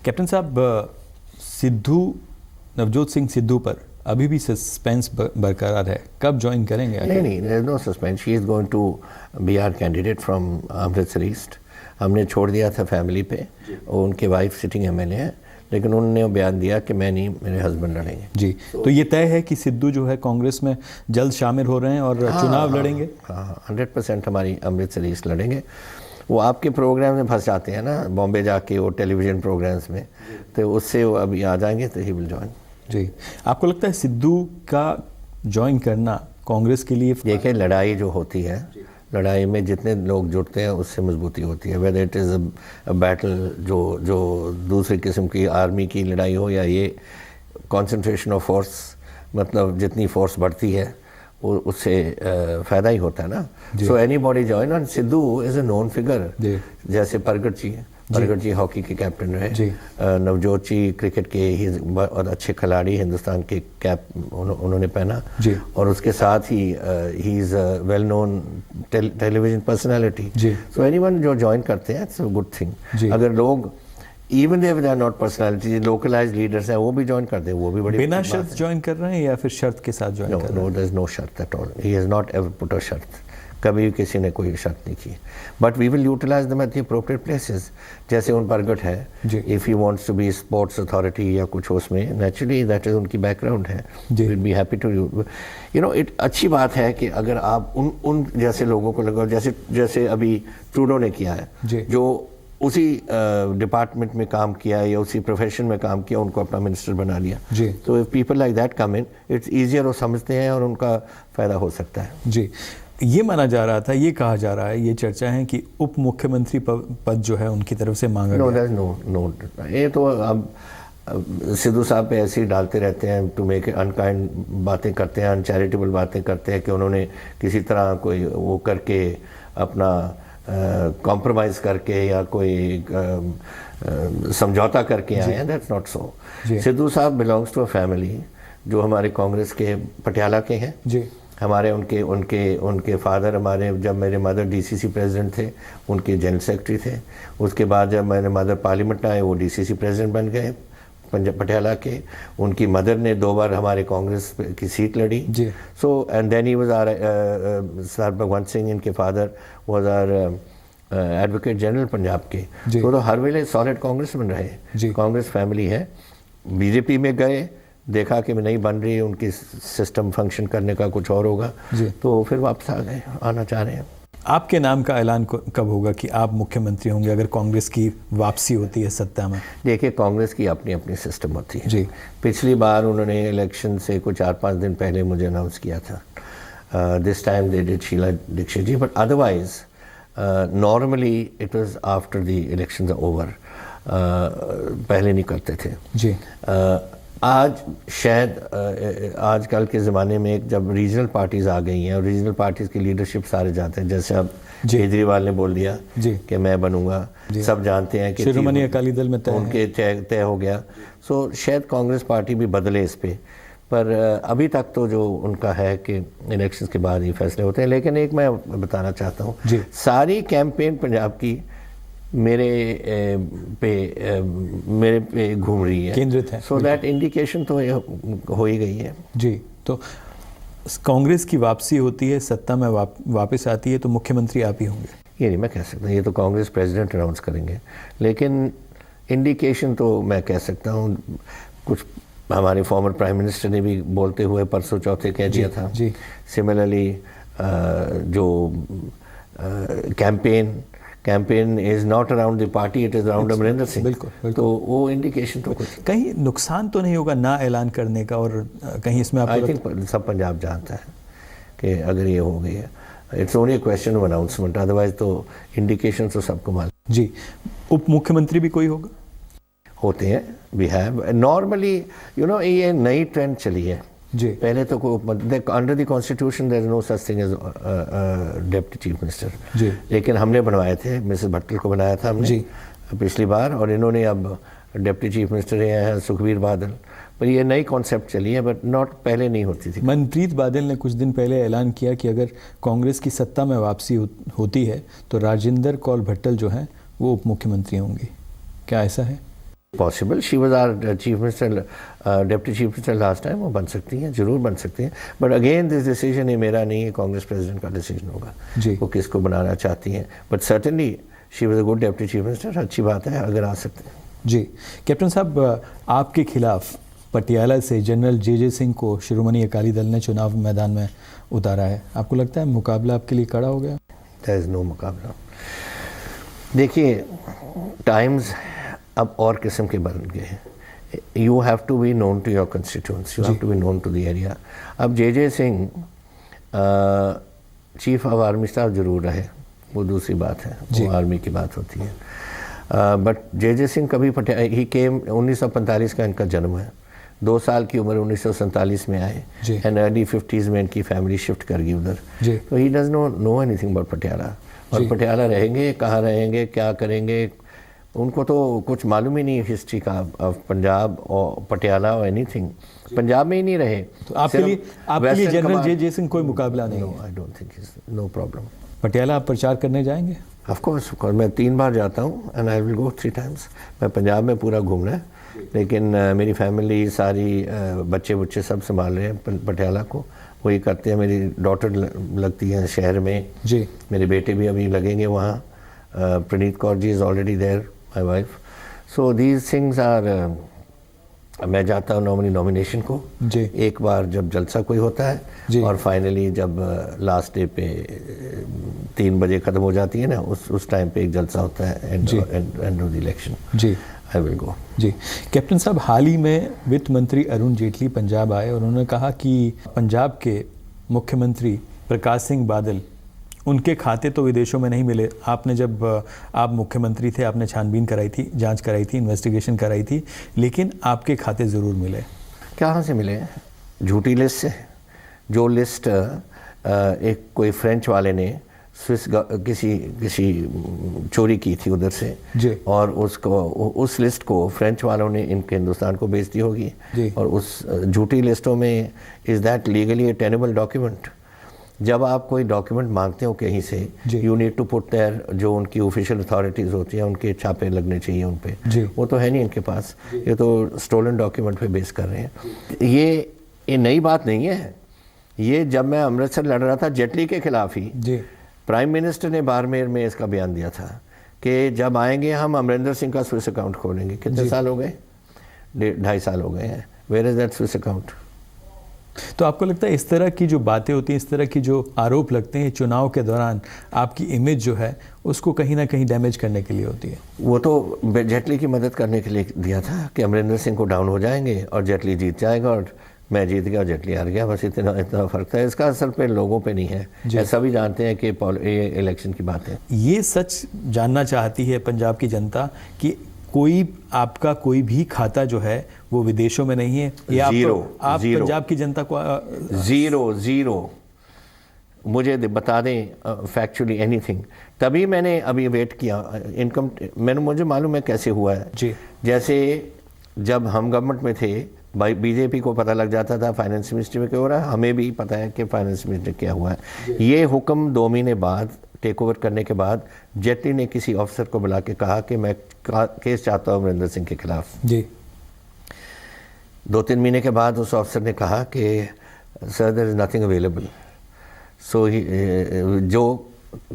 Captain साहब, सिद्धू, नवजोत सिंह सिद्धू पर अभी भी सस्पेंस बरकरार है, कब ज्वाइन करेंगे? नहीं, there is no suspense. She is going to be our candidate from Amritsar east. हमने छोड़ दिया था फैमिली पे, और उनके वाइफ सिटिंग एमएलए हैं, लेकिन उन्होंने बयान दिया कि मैं नहीं, मेरे हस्बैंड लड़ेंगे। जी, तो ये तय है कि सिद्धू जो है कांग्रेस में जल्द शामिल हो रहे हैं और चुनाव लड़ेंगे? हाँ, 100% हमारी अमृतसर ईस्ट लड़ेंगे। वो आपके प्रोग्राम में फंस जाते हैं ना, बॉम्बे जाके वो टेलीविज़न प्रोग्राम्स में, तो उससे वो अभी आ जाएंगे तो ही विल जॉइन। जी, आपको लगता है सिद्धू का ज्वाइन करना कांग्रेस के लिए? देखिए, लड़ाई जो होती है, लड़ाई में जितने लोग जुड़ते हैं उससे मजबूती होती है। Whether it is a battle, जो दूसरी किस्म की आर्मी की लड़ाई हो, या ये कंसंट्रेशन ऑफ फोर्स, मतलब जितनी फोर्स बढ़ती है उससे फ़ायदा ही होता है ना। So any body join. And Sidhu is a known figure, जैसे परगट जी हॉकी के कैप्टन रहे, नवजोत जी क्रिकेट के ही बहुत अच्छे खिलाड़ी, हिंदुस्तान के कैप उन्होंने पहना, और उसके साथ ही ही is a well known television personality. So anyone जो ज्वाइन करते हैं, इट्स अ गुड थिंग। अगर लोग even they are not personality, localized leaders हैं, वो भी ज्वाइन कर दें, वो भी बड़ी बिना शर्त ज्वाइन कर रहे हैं या फिर शर्त के साथ ज्वाइन कर रहे हैं? नो, देयर इज नो शर्त at all. He has not ever put a शर्त, कभी किसी ने कोई शर्त नहीं की। But we will utilize them at the appropriate places. जैसे उन परगट है, if he wants to be sports authority या कुछ उसमें, नेचुरली दैट इज उनकी बैकग्राउंड है, will be happy to you know it. अच्छी बात है कि अगर आप उन जैसे लोगों को लगाओ, जैसे अभी ट्रूडो ने किया है, जो उसी डिपार्टमेंट में काम किया या उसी प्रोफेशन में काम किया, उनको अपना मिनिस्टर बना लिया। तो if people like that come in, it's easier, वो समझते हैं और उनका फ़ायदा हो सकता है। जी, ये माना जा रहा था, ये कहा जा रहा है, ये चर्चा है कि उप मुख्यमंत्री पद जो है उनकी तरफ से मांगा गया। नो, ये तो अब सिद्धू साहब पे ऐसे ही डालते रहते हैं, टू मेक अनकाइंड बातें करते हैं, अनचैरिटेबल बातें करते हैं कि उन्होंने किसी तरह कोई वो करके अपना कॉम्प्रोमाइज़ करके या कोई समझौता करके आए हैं। That's not so. सिद्धू साहब बिलोंग्स टू अ फैमिली जो हमारे कांग्रेस के पटियाला के हैं। हमारे उनके फादर, हमारे जब मेरे मदर डीसीसी प्रेसिडेंट थे, उनके जनरल सेक्रेटरी थे। उसके बाद जब मेरे मदर पार्लियामेंट आए, वो डीसीसी प्रेसिडेंट बन गए पटियाला के। उनकी मदर ने 2 बार हमारे कांग्रेस की सीट लड़ी। So and then he was our sir Bhagwant Singh, इनके father was our advocate general Punjab के। तो हर वेले सॉलिड कांग्रेस में रहे, कांग्रेस फैमिली है। बीजेपी में गए, देखा कि नहीं बन रही, उनकी सिस्टम फंक्शन करने का कुछ और होगा, तो फिर वापस आ गए, आना चाह रहे हैं। आपके नाम का ऐलान कब होगा कि आप मुख्यमंत्री होंगे अगर कांग्रेस की वापसी होती है सत्ता में? देखिए, कांग्रेस की अपनी अपनी सिस्टम होती है। पिछली बार उन्होंने इलेक्शन से कुछ 4-5 दिन पहले मुझे अनाउंस किया था। This time they did Sheila Dikshit ji, but otherwise normally it was after the elections are over. पहले नहीं करते थे। आज शायद आजकल के ज़माने में जब रीजनल पार्टीज़ आ गई हैं और रीजनल पार्टीज़ की लीडरशिप सारे जानते हैं, जैसे अब केजरीवाल ने बोल दिया कि मैं बनूंगा, सब जानते हैं कि शिरोमणि अकाली दल में उनके तय हो गया। सो शायद कांग्रेस पार्टी भी बदले इस पे, पर अभी तक तो जो उनका है कि इलेक्शंस के बाद ही फैसले होते हैं। लेकिन एक मैं बताना चाहता हूँ, सारी कैंपेन पंजाब की मेरे पे घूम रही है, केंद्रित है। सो दैट इंडिकेशन तो हो ही गई है। जी, तो कांग्रेस की वापसी होती है, सत्ता में वापस आती है, तो मुख्यमंत्री आप ही होंगे? ये नहीं मैं कह सकता, ये तो कांग्रेस प्रेसिडेंट अनाउंस करेंगे। लेकिन इंडिकेशन तो मैं कह सकता हूँ, कुछ हमारे फॉर्मर प्राइम मिनिस्टर ने भी बोलते हुए परसों चौथे कह दिया था। सिमिलरली जो campaign is not around the party, it is around Amarinder Singh. बिल्कुल। तो वो इंडिकेशन तो कुछ कहीं नुकसान तो नहीं होगा ना ऐलान करने का, और कहीं इसमें आपको? आई थिंक सब पंजाब जानता है कि अगर ये हो गई है, it's only question of announcement, otherwise तो इंडिकेशन तो सबको मालूम। जी, उप मुख्यमंत्री भी कोई होगा? होते हैं, we have normally, you know, ये नई ट्रेंड चली है। पहले तो under the constitution there is no such thing as deputy chief minister. लेकिन हमने बनवाए थे, मिसेस भट्टल को बनाया था हमने पिछली बार, और इन्होंने अब डिप्टी चीफ मिनिस्टर हैं सुखबीर बादल। पर ये नई कॉन्सेप्ट चली है, बट नॉट पहले नहीं होती थी। मनप्रीत बादल ने कुछ दिन पहले ऐलान किया कि अगर कांग्रेस की सत्ता में वापसी होती है तो राजेंद्र कौल भट्टल जो हैं वो उप मुख्यमंत्री होंगे, क्या ऐसा है? Possible, she was our chief minister, deputy chief minister last time, वो बन सकती हैं, जरूर बन सकती हैं, बट अगेन दिस डिसीजन ये मेरा नहीं है, कांग्रेस प्रेसिडेंट का डिसीजन होगा जी। वो किसको बनाना चाहती हैं, but certainly she was a good deputy chief minister, अच्छी बात है अगर आ सकते हैं। जी कैप्टन साहब, आपके खिलाफ पटियाला से जनरल जे सिंह को शिरोमणि अकाली दल ने चुनाव मैदान में उतारा है, आपको लगता है मुकाबला आपके लिए कड़ा हो गया? देयर इज़ नो मुकाबला। देखिए टाइम्स अब और किस्म के बन गए हैं, you have to be known to your constituents, you have to be known to the area. अब J Singh chief of army staff जरूर रहे, वो दूसरी बात है, वो आर्मी की बात होती है, बट जे सिंह कभी ही केम 1945 का इनका जन्म है, 2 साल की उम्र 1947 में आए एंड अर्ली 50s में इनकी फैमिली शिफ्ट कर गई उधर, तो he does not know anything about Patiala. और पटियाला रहेंगे, कहाँ रहेंगे, क्या करेंगे, उनको तो कुछ मालूम ही नहीं है हिस्ट्री का ऑफ पंजाब और पटियाला और एनीथिंग, पंजाब में ही नहीं रहे। तो आपके लिए जनरल जे सिंह कोई मुकाबला नहीं है? I don't think, no problem. Patiala आप प्रचार करने जाएंगे? ऑफ कोर्स, मैं 3 बार जाता हूँ and I will go 3 times. मैं पंजाब में पूरा घूमना है, लेकिन मेरी फैमिली सारी बच्चे बुच्चे सब संभाल रहे हैं पटियाला को, वही करते हैं। मेरी डॉटर लगती है शहर में जी, मेरे बेटे भी अभी लगेंगे वहाँ, Praneet Kaur ji is already there, my wife. So these things are, मैं जाता हूँ नॉमिनी नॉमिनेशन को जी, एक बार जब जलसा कोई होता है, और फाइनली जब लास्ट डे पे 3 बजे ख़त्म हो जाती है ना, उस टाइम पे एक जलसा होता है एंड ऑफ द इलेक्शन। जी, आई विल गो। जी कैप्टन साहब, हाल ही में वित्त मंत्री अरुण जेटली पंजाब आए और उन्होंने कहा कि पंजाब के मुख्यमंत्री प्रकाश सिंह बादल, उनके खाते तो विदेशों में नहीं मिले। आपने जब आप मुख्यमंत्री थे, आपने छानबीन कराई थी, जांच कराई थी, इन्वेस्टिगेशन कराई थी, लेकिन आपके खाते ज़रूर मिले। कहाँ से मिले? झूठी लिस्ट से। जो लिस्ट एक कोई फ्रेंच वाले ने स्विस किसी चोरी की थी उधर से जी, और उस लिस्ट को फ्रेंच वालों ने इनके हिंदुस्तान को बेच दी होगी, और उस झूठी लिस्टों में is that legally a tenable document? जब आप कोई डॉक्यूमेंट मांगते हो कहीं से, you need to put there, जो उनकी ऑफिशियल अथॉरिटीज़ होती हैं उनके छापे लगने चाहिए उन पे, वो तो है नहीं इनके पास, ये तो स्टोलन डॉक्यूमेंट पे बेस कर रहे हैं। ये नई बात नहीं है, ये जब मैं अमृतसर लड़ रहा था जेटली के खिलाफ ही, प्राइम मिनिस्टर ने बाड़मेर में इसका बयान दिया था कि जब आएंगे हम अमरिंदर सिंह का स्विस अकाउंट खोलेंगे। कितने साल हो गए? 2.5 साल हो गए हैं। Where is that Swiss account? तो आपको लगता है इस तरह की जो बातें होती हैं, इस तरह की जो आरोप लगते हैं चुनाव के दौरान, आपकी इमेज जो है उसको कहीं ना कहीं डैमेज करने के लिए होती है? वो तो जेटली की मदद करने के लिए दिया था कि अमरिंदर सिंह को डाउन हो जाएंगे और जेटली जीत जाएगा, और मैं जीत गया और जेटली हार गया, बस इतना फ़र्क था। इसका असर पे लोगों पे नहीं है, ऐसा भी जानते हैं कि ये इलेक्शन की बात है। ये सच जानना चाहती है पंजाब की जनता कि आपका कोई भी खाता जो है वो विदेशों में नहीं है? या आप पंजाब की जनता को ज़ीरो मुझे बता दें फैक्चुअली एनीथिंग, तभी मैंने अभी वेट किया इनकम। मुझे मालूम है कैसे हुआ है जी। जैसे जब हम गवर्नमेंट में थे, बीजेपी को पता लग जाता था फाइनेंस मिनिस्ट्री में क्या हो रहा है, हमें भी पता है कि फाइनेंस मिनिस्ट्री क्या हुआ है। ये हुक्म 2 महीने बाद टेक ओवर करने के बाद जेटली ने किसी ऑफिसर को बुला के कहा कि मैं केस चाहता हूँ अमरिंदर सिंह के खिलाफ। जी। 2-3 महीने के बाद उस ऑफिसर ने कहा कि sir there is nothing available, so जो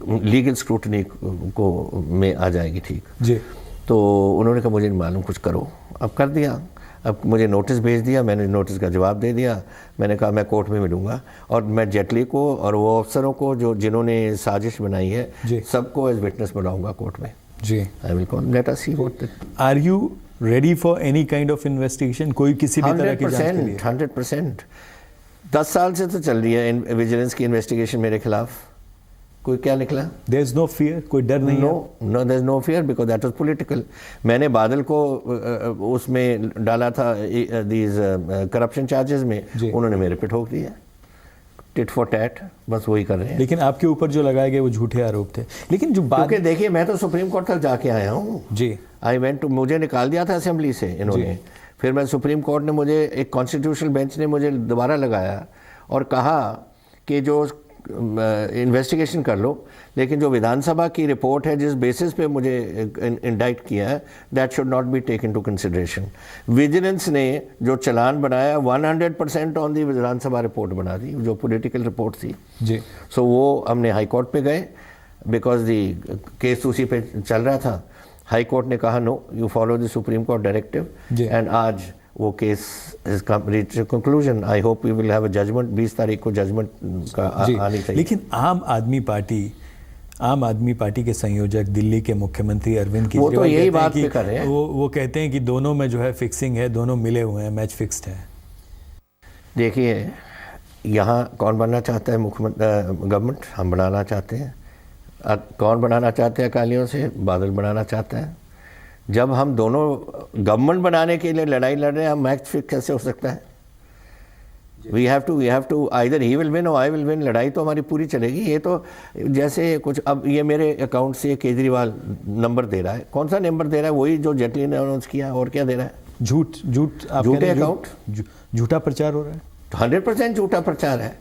लीगल स्क्रूटनी को में आ जाएगी। ठीक जी। तो उन्होंने कहा मुझे नहीं मालूम, कुछ करो। अब कर दिया, अब मुझे नोटिस भेज दिया, मैंने नोटिस का जवाब दे दिया। मैंने कहा मैं कोर्ट में मिलूंगा, और मैं जेटली को और वो अफसरों को जिन्होंने साजिश बनाई है सबको एज विटनेस बुलाऊंगा कोर्ट में। जी। I will call, let us see what. Are you ready for any kind of investigation? कोई किसी भी तरह की जांच के लिए? 100%। 10 साल से तो चल रही है विजिलेंस की इन्वेस्टिगेशन मेरे खिलाफ। कोई क्या निकला? There is no fear, कोई डर नहीं है? No, there is no fear because that was political. मैंने बादल को उसमें डाला था these करप्शन चार्जेस में, उन्होंने मेरे पे ठोक दिया। टिट फॉर टैट, बस वही कर रहे हैं। लेकिन आपके ऊपर जो लगाए गए वो झूठे आरोप थे। लेकिन जो बात, क्योंकि देखिए मैं तो सुप्रीम कोर्ट तक जाके आया हूँ जी। आई वेंट टू, मुझे निकाल दिया था असेंबली से इन्होंने, फिर मैं सुप्रीम कोर्ट ने मुझे, एक कॉन्स्टिट्यूशनल बेंच ने मुझे दोबारा लगाया और कहा कि जो इन्वेस्टिगेशन कर लो, लेकिन जो विधानसभा की रिपोर्ट है जिस बेसिस पे मुझे इंडाइट किया है, that should not be taken to consideration. Vigilance ने जो चालान बनाया 100% ऑन दी विधानसभा रिपोर्ट बना दी, जो पॉलिटिकल रिपोर्ट थी जी। सो वो हमने हाई कोर्ट पे गए, बिकॉज दी केस उसी पे चल रहा था। हाई कोर्ट ने कहा no, you follow the supreme court directive, and आज वो case is reach conclusion. I hope we will have a judgement, 20 तारीख को जजमेंट का आनी चाहिए। लेकिन आम आदमी पार्टी के संयोजक दिल्ली के मुख्यमंत्री अरविंद वो तो यही बात कहते पे कर रहे हैं। वो कहते हैं कि दोनों में जो है फिक्सिंग है, दोनों मिले हुए हैं, मैच फिक्स्ड है। देखिए, यहाँ कौन बनना चाहता है मुख्यमंत्री? गवर्नमेंट हम बनाना चाहते हैं। कौन बनाना चाहते हैं अकालियों से? बादल बनाना चाहता है। जब हम दोनों गवर्नमेंट बनाने के लिए लड़ाई लड़ रहे हैं, हम मैच फिक्स कैसे हो सकता है? We have to either he will win और आई विल विन। लड़ाई तो हमारी पूरी चलेगी। ये तो जैसे कुछ, अब ये मेरे अकाउंट से केजरीवाल नंबर दे रहा है। कौन सा नंबर दे रहा है? वही जो जेटली ने अनाउंस किया। और क्या दे रहा है? झूठे अकाउंट, झूठा प्रचार हो रहा है। 100% झूठा प्रचार है।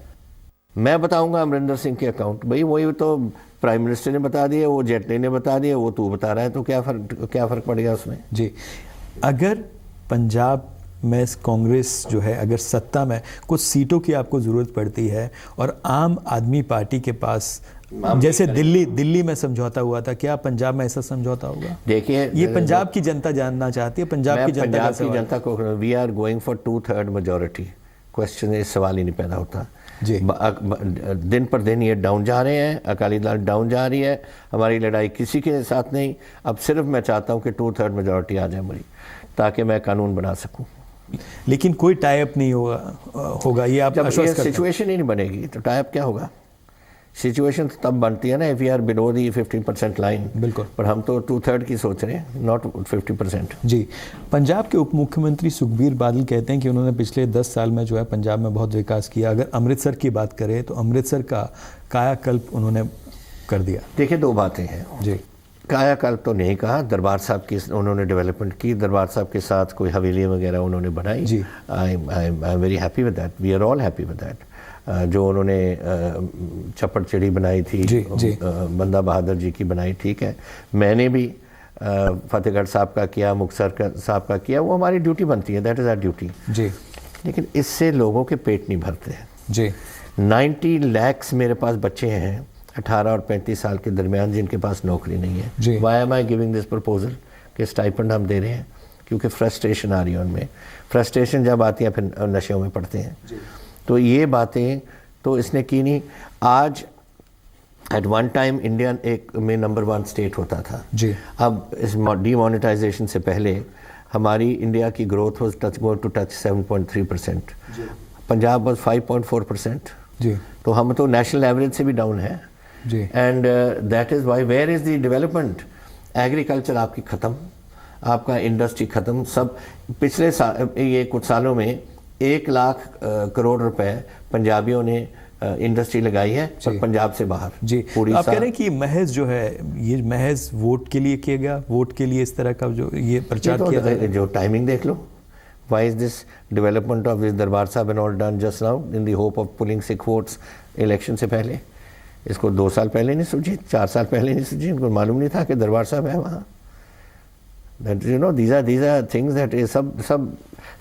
मैं बताऊंगा अमरिंदर सिंह के अकाउंट, भाई वही तो प्राइम मिनिस्टर ने बता दिया, वो जेटली ने बता दिया, वो तू बता रहा है, तो क्या फ़र्क पड़ेगा उसमें? जी। अगर पंजाब में कांग्रेस जो है, अगर सत्ता में कुछ सीटों की आपको ज़रूरत पड़ती है और आम आदमी पार्टी के पास, जैसे दिल्ली में समझौता हुआ था, क्या पंजाब में ऐसा समझौता होगा? देखिए, ये पंजाब की जनता जानना चाहती है। पंजाब की जनता को we are going for 2/3 majority. Question, ये सवाल ही नहीं पैदा होता जी। दिन पर दिन ये डाउन जा रहे हैं, अकाली दल डाउन जा रही है। हमारी लड़ाई किसी के साथ नहीं, अब सिर्फ मैं चाहता हूँ कि 2/3 मेजोरिटी आ जाए मेरी, ताकि मैं कानून बना सकूँ। लेकिन कोई टाई अप नहीं होगा ये आप जब ये सिचुएशन ही नहीं बनेगी तो टाई अप क्या होगा? सिचुएशन तब बनती है ना if you are below the 50% line. बिल्कुल। पर हम तो 2/3 की सोच रहे हैं, नॉट 50%। जी। पंजाब के उप मुख्यमंत्री सुखबीर बादल कहते हैं कि उन्होंने पिछले 10 साल में जो है पंजाब में बहुत विकास किया। अगर अमृतसर की बात करें तो अमृतसर का कायाकल्प उन्होंने कर दिया। देखिए, दो बातें हैं जी। कायाकल्प तो नहीं कहा, दरबार साहब की उन्होंने डेवलपमेंट की, दरबार साहब के साथ कोई हवेली वगैरह उन्होंने बनाई। जी। I am very happy with that, we are all happy with that. जो उन्होंने चप्पड़चिड़ी बनाई थी, बंदा बहादुर जी की बनाई, ठीक है। मैंने भी फतेहगढ़ साहब का किया, मुक्तसर साहब का किया, वो हमारी ड्यूटी बनती है, दैट इज़ आवर ड्यूटी। जी। लेकिन इससे लोगों के पेट नहीं भरते हैं। जी। 90 लाख मेरे पास बच्चे हैं 18 और 35 साल के दरमियान जिनके पास नौकरी नहीं है। Why am I giving this proposal कि स्टाइपेंड हम दे रहे हैं? क्योंकि फ्रस्ट्रेशन आ रही है उनमें। फ्रस्ट्रेशन जब आती है फिर नशेों में पड़ते हैं। तो ये बातें तो इसने की नहीं। आज एट वन टाइम इंडिया एक में नंबर 1 स्टेट होता था जी। अब इस डीमोनेटाइजेशन से पहले हमारी इंडिया की growth was going to touch 7.3%। Punjab was 5.4%। जी। तो हम तो नेशनल एवरेज से भी डाउन है। जी। And that is why where is the development? Agriculture आपकी ख़त्म, आपका इंडस्ट्री ख़त्म। सब पिछले ये कुछ सालों में 1 लाख करोड़ रुपए पंजाबियों ने इंडस्ट्री लगाई है, पर पंजाब से बाहर। जी। आप कह रहे हैं कि महज जो है ये महज वोट के लिए किया गया, वोट के लिए इस तरह का जो ये प्रचार किया गया। जो टाइमिंग देख लो, why is this development of this Darbar Sahib and all done just now in the hope of pulling Sikh votes election से पहले? इसको 2 साल पहले नहीं सूझी, 4 साल पहले नहीं सूझी, इनको मालूम नहीं था कि दरबार साहब है वहाँ। That you know these are things that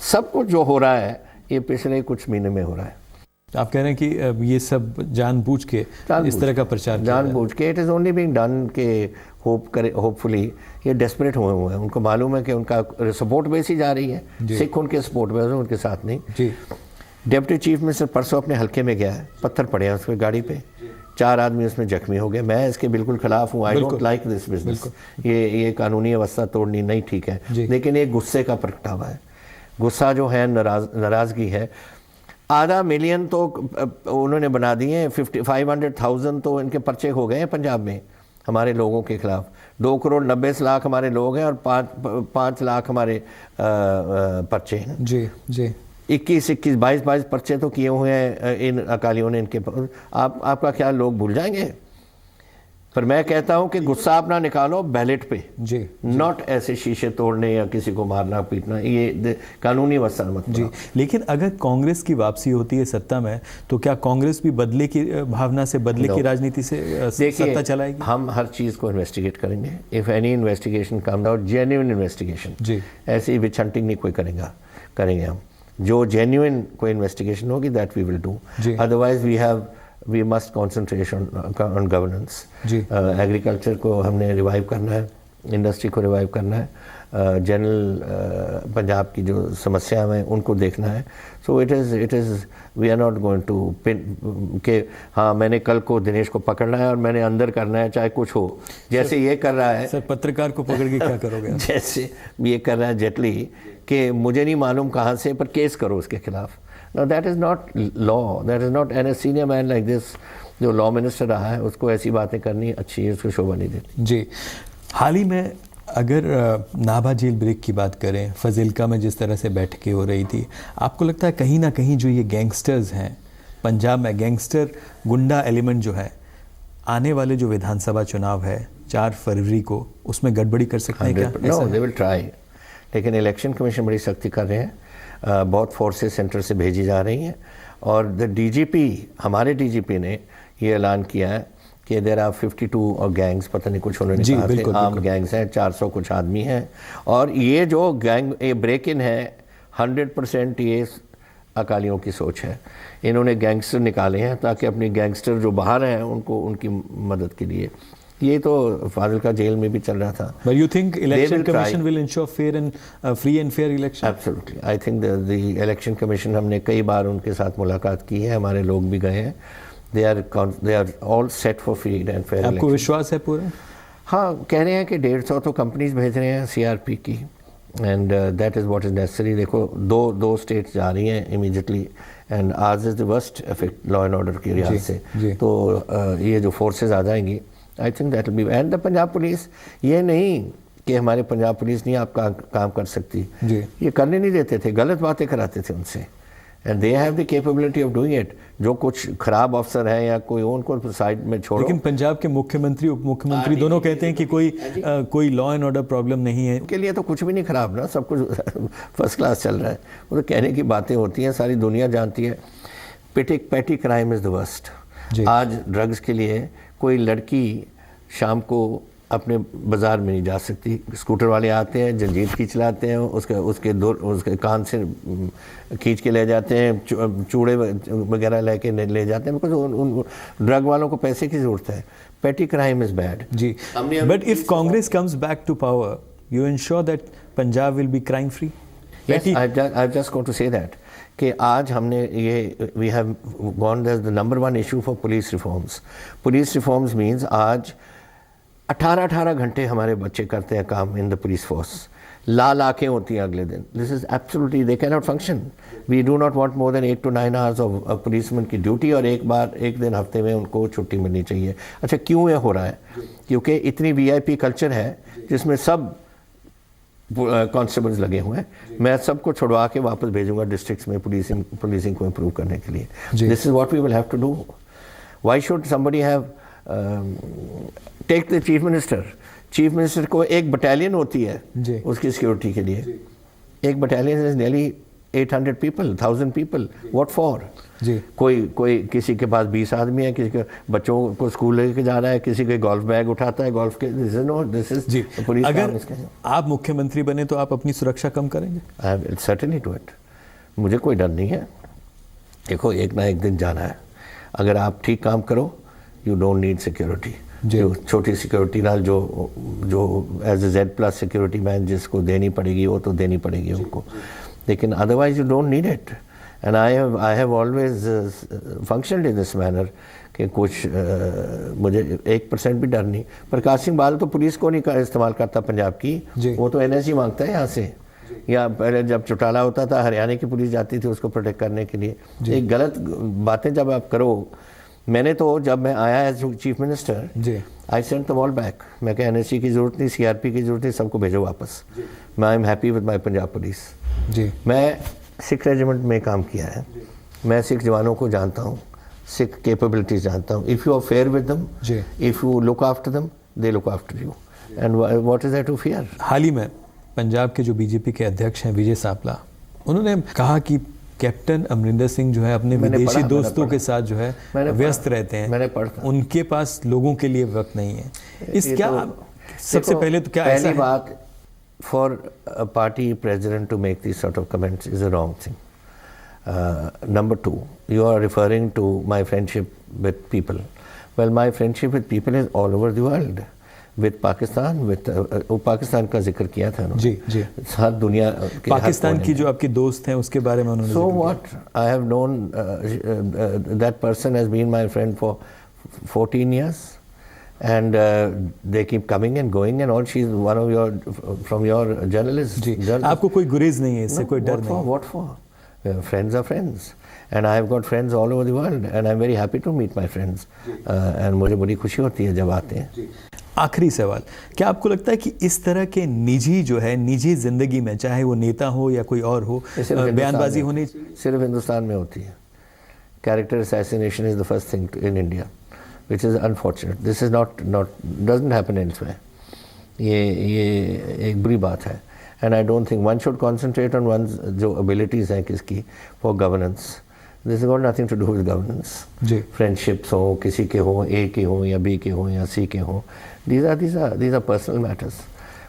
सब कुछ जो हो रहा है ये पिछले कुछ महीने में हो रहा है। आप कह रहे हैं कि ये सब जानबूझ के इस तरह का प्रचार जानबूझ के it is only being done के होपफुली ये डेस्परेट हुए हैं। उनको मालूम है कि उनका सपोर्ट बेस ही जा रही है, सिख उनके सपोर्ट बेस है, उनके साथ नहीं। जी। डिप्टी चीफ मिनिस्टर परसों अपने हल्के में गया है, पत्थर पड़े हैं उस पर गाड़ी पे, 4 आदमी उसमें जख्मी हो गए। मैं इसके बिल्कुल खिलाफ हूँ। I don't like this business. ये कानूनी अवस्था तोड़नी नहीं ठीक है, लेकिन ये गुस्से का प्रगटावा है। गुस्सा जो है, नाराज़गी है। 0.5 मिलियन तो उन्होंने बना दिए, 500,000 तो इनके पर्चे हो गए हैं पंजाब में हमारे लोगों के खिलाफ। 2 करोड़ 90 लाख हमारे लोग हैं और 5 लाख हमारे पर्चे हैं। जी। जी। 21, 22 पर्चे तो किए हुए हैं इन अकालियों ने इनके। आपका ख्याल लोग भूल जाएंगे? पर मैं कहता हूं कि गुस्सा अपना निकालो बैलेट पे, जी नॉट ऐसे शीशे तोड़ने या किसी को मारना पीटना, ये कानूनी मसला मत जी। लेकिन अगर कांग्रेस की वापसी होती है सत्ता में, तो क्या कांग्रेस भी बदले की भावना से, बदले की राजनीति से सत्ता चलाएगी? हम हर चीज़ को इन्वेस्टिगेट करेंगे। If any investigation come out genuine investigation, जी, ऐसी विच हंटिंग नहीं कोई करेंगे हम। जो जेन्युइन कोई इन्वेस्टिगेशन होगी that we will do, otherwise we must concentrate on governance. Agriculture को हमने रिवाइव करना है, इंडस्ट्री को रिवाइव करना है, जनरल पंजाब की जो समस्या हैं उनको देखना है। So it is we are not going to pin के हाँ मैंने कल को दिनेश को पकड़ना है और मैंने अंदर करना है चाहे कुछ हो, जैसे ये कर रहा है। सर पत्रकार को पकड़ के क्या करोगे? जैसे ये कर रहा है जेटली कि मुझे नहीं मालूम कहाँ से, पर केस करो उसके खिलाफ। No that is not law, that is not an a senior man like this जो लॉ मिनिस्टर रहा है उसको ऐसी बातें करनी अच्छी है, उसको शोभा नहीं देती। जी, हाल ही में अगर नाभा जेल ब्रेक की बात करें, फजिल्का में जिस तरह से बैठकें हो रही थी, आपको लगता है कहीं ना कहीं जो ये गैंगस्टर्स हैं पंजाब में, गैंगस्टर गुंडा एलिमेंट जो है, आने वाले जो विधानसभा चुनाव है 4 फरवरी को, उसमें गड़बड़ी कर सकते हैं क्या? नो, दे विल ट्राई, लेकिन इलेक्शन कमीशन बड़ी सख्ती कर रहे हैं। बहुत फोर्सेस सेंटर से भेजी जा रही हैं और द डीजीपी, हमारे डीजीपी ने ये ऐलान किया है कि देर आर 52 और गैंग्स, पता नहीं कुछ उन्होंने कहा थे, आर्म्ड गैंग्स हैं, 400 कुछ आदमी हैं। और ये जो गैंग ये ब्रेक इन है 100% ये अकालियों की सोच है। इन्होंने गैंगस्टर निकाले हैं ताकि अपनी गैंगस्टर जो बाहर हैं उनको उनकी मदद के लिए। ये तो फाजिल्का जेल में भी चल रहा था। But you think election commission will ensure fair and free and fair election? Absolutely. I think the election commission, हमने कई बार उनके साथ मुलाकात की है, हमारे लोग भी गए हैं। They are all set for free and fair election. आपको विश्वास है पूरा? हाँ, कह रहे हैं कि 150 तो कंपनीज भेज रहे हैं CRP की, and that is what is necessary. देखो दो स्टेट्स जा रही हैं इमीडिएटली, एंड आज is the worst effect law and order की लिहाज से। तो ये जो फोर्सेज आ जाएंगी, I think that will be, and the Punjab police, ये नहीं कि हमारे पंजाब पुलिस नहीं आपका काम कर सकती, ये करने नहीं देते थे, गलत बातें कराते थे उनसे, and they have the capability of doing it. जो कुछ खराब अफसर हैं या कोई उनको साइड में छोड़ो। लेकिन पंजाब के मुख्यमंत्री उप मुख्यमंत्री दोनों कहते हैं कि कोई लॉ एंड ऑर्डर प्रॉब्लम नहीं है। उनके लिए तो कुछ भी नहीं खराब ना, सब कुछ फर्स्ट क्लास चल रहा है। वो तो कहने की बातें होती हैं, सारी दुनिया जानती है। Petty crime is the worst. आज ड्रग्स के लिए कोई लड़की शाम को अपने बाज़ार में नहीं जा सकती, स्कूटर वाले आते हैं, जंजीर खींच लाते हैं, उसके कान से खींच के ले जाते हैं, चूड़े वगैरह लेके ले जाते हैं, बिकॉज उन ड्रग वालों को पैसे की ज़रूरत है। Petty crime is bad. जी, but if Congress comes back to power, you ensure that Punjab will be crime free? I just going to say that कि आज हमने ये we have gone that's the number 1 issue for police reforms. Police reforms means आज 18 घंटे हमारे बच्चे करते हैं काम इन द पुलिस फोर्स, ला के होती हैं अगले दिन। This is absolutely, they can not function. We do not want more than 8 to 9 hours of policeman की ड्यूटी, और एक दिन हफ्ते में उनको छुट्टी मिलनी चाहिए। अच्छा, क्यों ये हो रहा है? क्योंकि इतनी VIP कल्चर है जिसमें सब कांस्टेबल्स लगे हुए हैं। मैं सबको छुड़वा के वापस भेजूंगा डिस्ट्रिक्ट्स में पुलिसिंग को इम्प्रूव करने के लिए। This is what we will have to do. Why should somebody have take the chief minister को एक बटालियन होती है उसकी सिक्योरिटी के लिए। एक battalion is nearly 800 people, 1000 people. What for? जी, कोई किसी के पास 20 आदमी है, किसी के बच्चों को स्कूल लेके जा रहा है, किसी के गोल्फ बैग उठाता है, गोल्फ के। This is police. अगर आप मुख्यमंत्री बने तो आप अपनी सुरक्षा कम करेंगे? I will certainly do it. मुझे कोई डर नहीं है। देखो, एक ना एक दिन जाना है। अगर आप ठीक काम करो, यू डोंट नीड सिक्योरिटी। जो छोटी सिक्योरिटी ना जो as a Z+ security man जिसको देनी पड़ेगी, वो तो देनी पड़ेगी उनको, लेकिन otherwise you don't need it. And I have always functioned in this manner कि कुछ मुझे 1% भी डर नहीं। प्रकाश सिंह बादल तो पुलिस को नहीं इस्तेमाल करता पंजाब की, वो तो NSG मांगता है यहाँ से। या पहले जब चौटाला होता था, हरियाणा की पुलिस जाती थी उसको प्रोटेक्ट करने के लिए। एक गलत बातें जब आप करो, मैंने तो जब मैं आया as chief minister, I sent them all back. मैं कहा NSG की ज़रूरत नहीं, CRP की ज़रूरत नहीं, सबको भेजो वापस। मैं I am happy with my Punjab police. मैं सिख रेजिमेंट में काम किया है, मैं सिख जवानों को जानता हूँ, सिख कैपेबिलिटीज जानता हूँ. If you are fair with them, जी. If you look after them, they look after you. And what is there to fear? हाल ही में पंजाब के जो बीजेपी के अध्यक्ष हैं विजय सांपला, उन्होंने कहा कि कैप्टन अमरिंदर सिंह जो है अपने विदेशी दोस्तों के साथ जो है व्यस्त रहते हैं. मैंने पढ़ा. उनके पास लोगों के लिए वक्त नहीं है. इस क्या सबसे पहले तो क्या पहली बात, for a party president to make this sort of comments is a wrong thing. Number two, you are referring to my friendship with people. Well, my friendship with people is all over the world. With Pakistan, with Pakistan का जिक्र किया था उन्होंने. जी जी. हर दुनिया के पाकिस्तान की जो आपके दोस्त हैं उसके बारे में उन्होंने. So what? I have known that person has been my friend for 14 years. And they keep coming and going and all. She's one of your from your journalists. जी. आपको कोई गुरेज नहीं है इससे, कोई डर नहीं. What for? Friends are friends, and I have got friends all over the world, and I'm very happy to meet my friends. And मुझे बड़ी खुशी होती है जब आते हैं. आखिरी सवाल, क्या आपको लगता है कि इस तरह के निजी जो है निजी जिंदगी में, चाहे वो नेता हो या कोई और हो, बयानबाजी होनी सिर्फ हिंदुस्तान में होती है? Character assassination is the first thing in India, which is unfortunate. This is not doesn't happen elsewhere. ये एक बुरी बात है. And I don't think one should concentrate on one's जो abilities हैं किसकी for governance. This has got nothing to do with governance. Ji. Friendships हो, किसी के हो, A के हो या B के हो या C के हो. These are personal matters.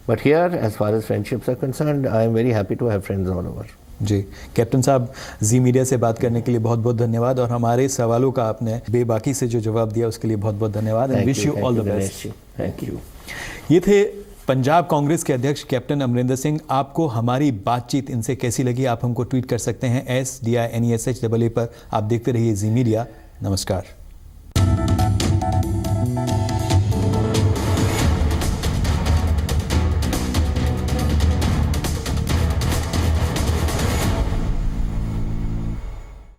But here, as far as friendships are concerned, I am very happy to have friends all over. जी. कैप्टन साहब, जी मीडिया से बात करने के लिए बहुत बहुत धन्यवाद, और हमारे सवालों का आपने बेबाकी से जो जवाब दिया उसके लिए बहुत बहुत धन्यवाद. And wish you all the best. Thank you. ये थे पंजाब कांग्रेस के अध्यक्ष कैप्टन अमरिंदर सिंह. आपको हमारी बातचीत इनसे कैसी लगी, आप हमको ट्वीट कर सकते हैं SDINESHAA पर. आप देखते रहिए जी मीडिया. नमस्कार.